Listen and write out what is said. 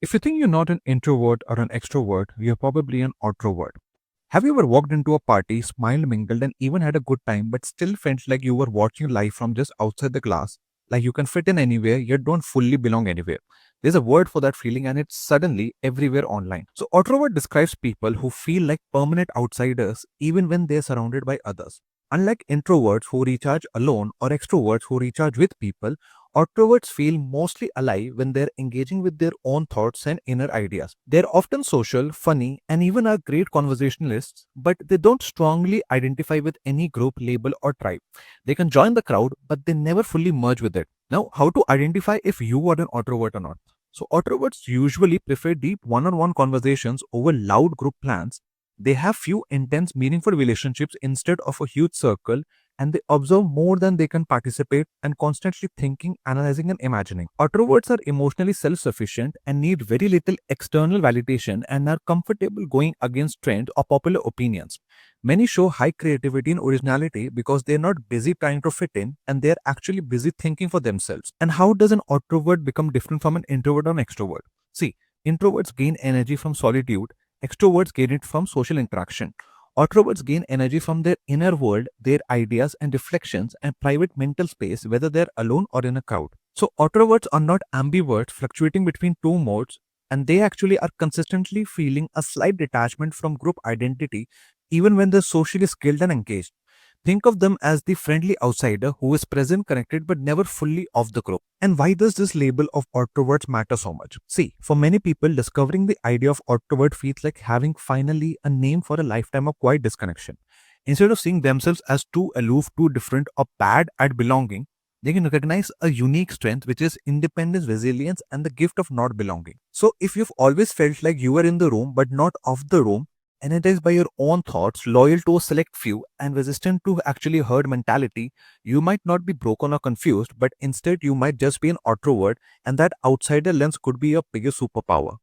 If you think you're not an introvert or an extrovert, you're probably an Otrovert. Have you ever walked into a party, smiled, mingled, and even had a good time, but still felt like you were watching life from just outside the glass? Like you can fit in anywhere, yet don't fully belong anywhere. There's a word for that feeling, and it's suddenly everywhere online. So, Otrovert describes people who feel like permanent outsiders even when they're surrounded by others. Unlike introverts who recharge alone or extroverts who recharge with people, Introverts feel mostly alive when they're engaging with their own thoughts and inner ideas. They're often social, funny, and even are great conversationalists, but they don't strongly identify with any group, label, or tribe. They can join the crowd, but they never fully merge with it. Now, how to identify if you are an introvert or not? So, introverts usually prefer deep one on one conversations over loud group plans. They have few intense, meaningful relationships instead of a huge circle, and they observe more than they can participate and constantly thinking, analyzing, and imagining. Introverts are emotionally self sufficient and need very little external validation and are comfortable going against trend or popular opinions. Many show high creativity and originality because they're not busy trying to fit in and they're actually busy thinking for themselves. And how does an introvert become different from an introvert or an extrovert? See, introverts gain energy from solitude, extroverts gain it from social interaction. Introverts gain energy from their inner world, their ideas and reflections, and private mental space, whether they're alone or in a crowd. So, introverts are not ambiverts fluctuating between two modes, and they actually are consistently feeling a slight detachment from group identity, even when they're socially skilled and engaged. Think of them as the friendly outsider who is present, connected, but never fully off the group. And why does this label of introverts matter so much? See, for many people, discovering the idea of introvert feels like having finally a name for a lifetime of quiet disconnection. Instead of seeing themselves as too aloof, too different, or bad at belonging, they can recognize a unique strength, which is independence, resilience, and the gift of not belonging. So, if you've always felt like you were in the room but not of the room, energized by your own thoughts, loyal to a select few, and resistant to actually herd mentality, you might not be broken or confused, but instead you might just be an introvert, and that outsider lens could be your biggest superpower.